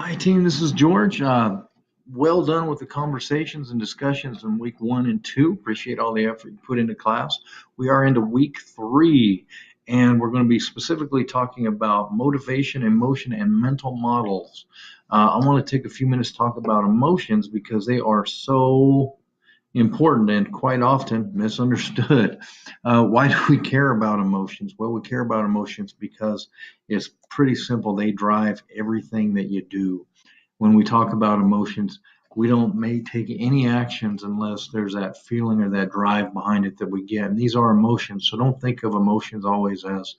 Hi, team. This is George. Well done with the conversations and discussions in week 1 and 2. Appreciate all the effort you put into class. We are into week 3, and we're going to be specifically talking about motivation, emotion, and mental models. I want to take a few minutes to talk about emotions because they are so important and quite often misunderstood. Why do we care about emotions? Well, we care about emotions because it's pretty simple. They drive everything that you do. When we talk about emotions, we don't may take any actions unless there's that feeling or that drive behind it that we get. And these are emotions. So don't think of emotions always as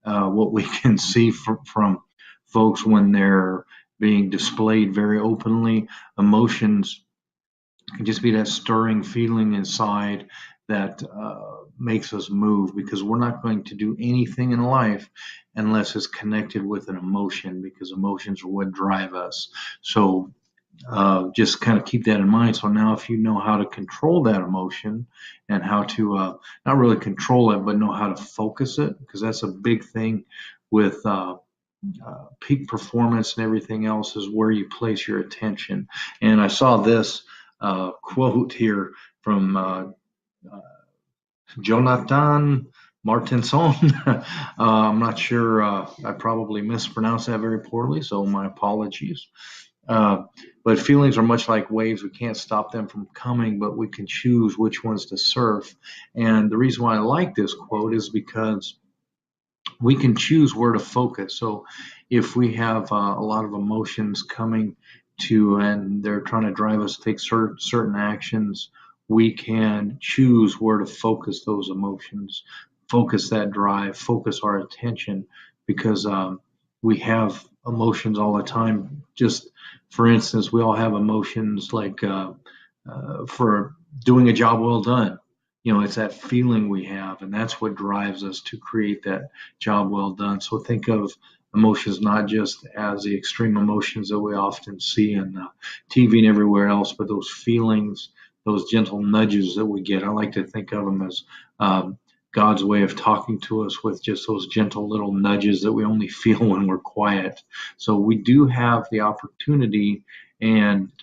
what we can see from folks when they're being displayed very openly. Emotions can just be that stirring feeling inside that makes us move because we're not going to do anything in life unless it's connected with an emotion because emotions are what drive us. So just kind of keep that in mind. So now, if you know how to control that emotion and how to not really control it, but know how to focus it, because that's a big thing with peak performance and everything else is where you place your attention. And I saw this quote here from Jonathan Martinson. I'm not sure. I probably mispronounced that very poorly, so my apologies. Uh, but feelings are much like waves. We can't stop them from coming, but we can choose which ones to surf. And the reason why I like this quote is because we can choose where to focus. So if we have a lot of emotions coming to and they're trying to drive us to take certain actions, we can choose where to focus those emotions, focus that drive, focus our attention because we have emotions all the time. Just for instance, we all have emotions like for doing a job well done. It's that feeling we have, and that's what drives us to create that job well done. So think of emotions not just as the extreme emotions that we often see in TV and everywhere else, but those feelings, those gentle nudges that we get. I like to think of them as God's way of talking to us with just those gentle little nudges that we only feel when we're quiet. So we do have the opportunity and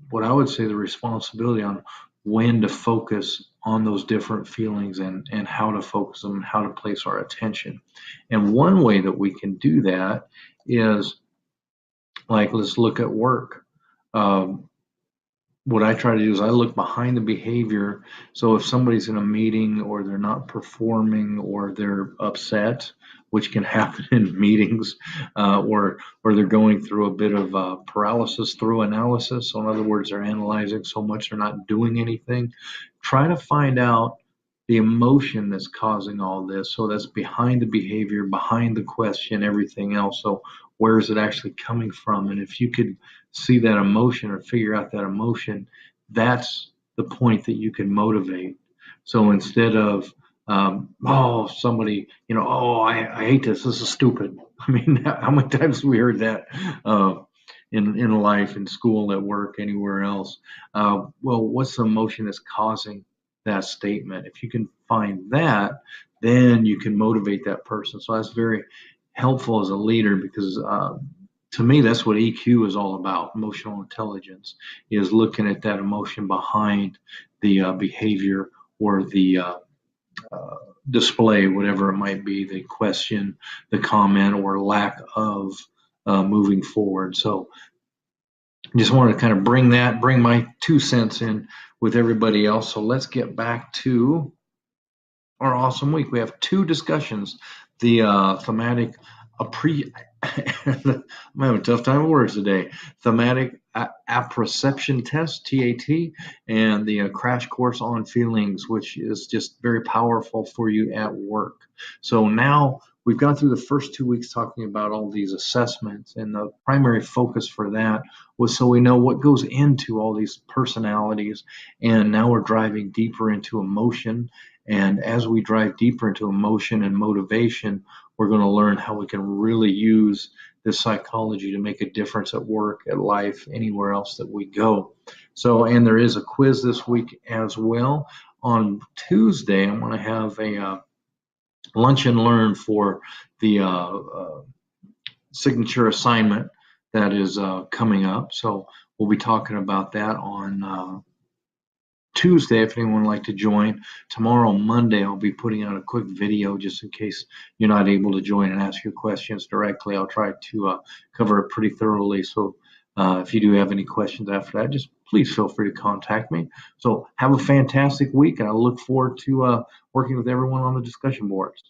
what I would say the responsibility on when to focus on those different feelings and how to focus them and how to place our attention. And one way that we can do that is like, let's look at work. Um, what I try to do is I look behind the behavior. So if somebody's in a meeting or they're not performing or they're upset, which can happen in meetings, or they're going through a bit of paralysis through analysis. So in other words, they're analyzing so much they're not doing anything. Try to find out the emotion that's causing all this. So that's behind the behavior, behind the question, everything else. So where is it actually coming from? And if you could see that emotion or figure out that emotion, that's the point that you can motivate. So instead of, somebody, I hate this. This is stupid. I mean, how many times have we heard that in life, in school, at work, anywhere else? Well, what's the emotion that's causing that statement? If you can find that, then you can motivate that person. So that's very helpful as a leader because to me, that's what EQ is all about. Emotional intelligence is looking at that emotion behind the behavior or the display, whatever it might be, the question, the comment, or lack of moving forward. So just wanted to kind of bring my 2 cents in with everybody else. So let's get back to our awesome week. We have 2 discussions. The thematic I'm having a tough time with words today. Thematic apperception test, TAT, and the crash course on feelings, which is just very powerful for you at work. So now we've gone through the first 2 weeks talking about all these assessments, and the primary focus for that was so we know what goes into all these personalities, and now we're driving deeper into emotion. And as we drive deeper into emotion and motivation, we're going to learn how we can really use this psychology to make a difference at work, at life, anywhere else that we go. So, and there is a quiz this week as well. On Tuesday, I'm going to have a lunch and learn for the signature assignment. that is coming up. So we'll be talking about that on Tuesday if anyone would like to join. Tomorrow, Monday, I'll be putting out a quick video just in case you're not able to join and ask your questions directly. I'll try to cover it pretty thoroughly. So if you do have any questions after that, just please feel free to contact me. So have a fantastic week, and I look forward to working with everyone on the discussion boards.